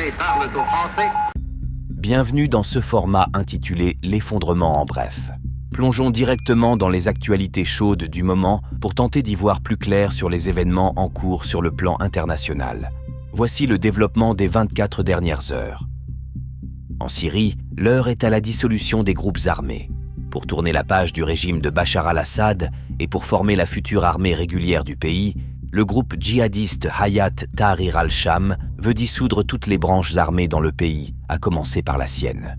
Français parlent aux Français. Bienvenue dans ce format intitulé « L'effondrement en bref ». Plongeons directement dans les actualités chaudes du moment pour tenter d'y voir plus clair sur les événements en cours sur le plan international. Voici le développement des 24 dernières heures. En Syrie, l'heure est à la dissolution des groupes armés. Pour tourner la page du régime de Bachar al-Assad et pour former la future armée régulière du pays, le groupe djihadiste Hayat Tahrir al-Sham veut dissoudre toutes les branches armées dans le pays, à commencer par la sienne.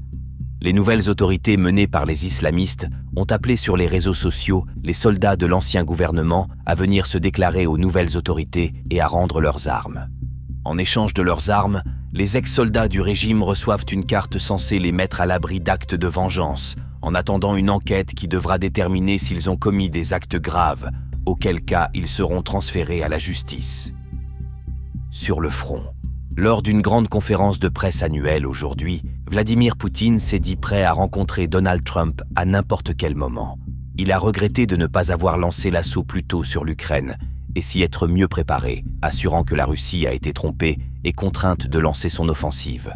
Les nouvelles autorités menées par les islamistes ont appelé sur les réseaux sociaux les soldats de l'ancien gouvernement à venir se déclarer aux nouvelles autorités et à rendre leurs armes. En échange de leurs armes, les ex-soldats du régime reçoivent une carte censée les mettre à l'abri d'actes de vengeance, en attendant une enquête qui devra déterminer s'ils ont commis des actes graves, auquel cas ils seront transférés à la justice. Sur le front, lors d'une grande conférence de presse annuelle aujourd'hui, Vladimir Poutine s'est dit prêt à rencontrer Donald Trump à n'importe quel moment. Il a regretté de ne pas avoir lancé l'assaut plus tôt sur l'Ukraine et s'y être mieux préparé, assurant que la Russie a été trompée et contrainte de lancer son offensive.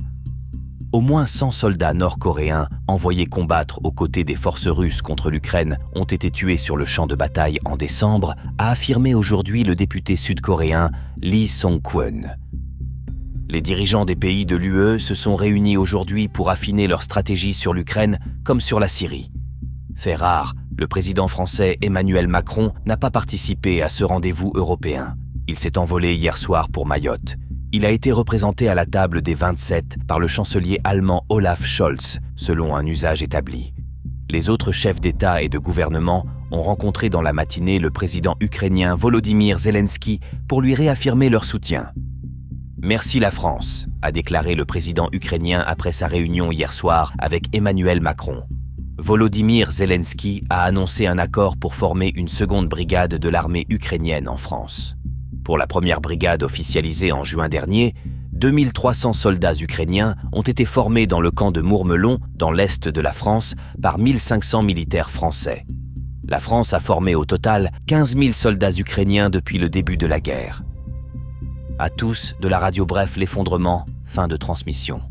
Au moins 100 soldats nord-coréens envoyés combattre aux côtés des forces russes contre l'Ukraine ont été tués sur le champ de bataille en décembre, a affirmé aujourd'hui le député sud-coréen Lee Song-kwon. Les dirigeants des pays de l'UE se sont réunis aujourd'hui pour affiner leur stratégie sur l'Ukraine comme sur la Syrie. Fait rare, le président français Emmanuel Macron n'a pas participé à ce rendez-vous européen. Il s'est envolé hier soir pour Mayotte. Il a été représenté à la table des 27 par le chancelier allemand Olaf Scholz, selon un usage établi. Les autres chefs d'État et de gouvernement ont rencontré dans la matinée le président ukrainien Volodymyr Zelensky pour lui réaffirmer leur soutien. « Merci la France », a déclaré le président ukrainien après sa réunion hier soir avec Emmanuel Macron. Volodymyr Zelensky a annoncé un accord pour former une seconde brigade de l'armée ukrainienne en France. Pour la première brigade officialisée en juin dernier, 2300 soldats ukrainiens ont été formés dans le camp de Mourmelon, dans l'est de la France, par 1500 militaires français. La France a formé au total 15 000 soldats ukrainiens depuis le début de la guerre. À tous, de la radio Bref, l'effondrement, fin de transmission.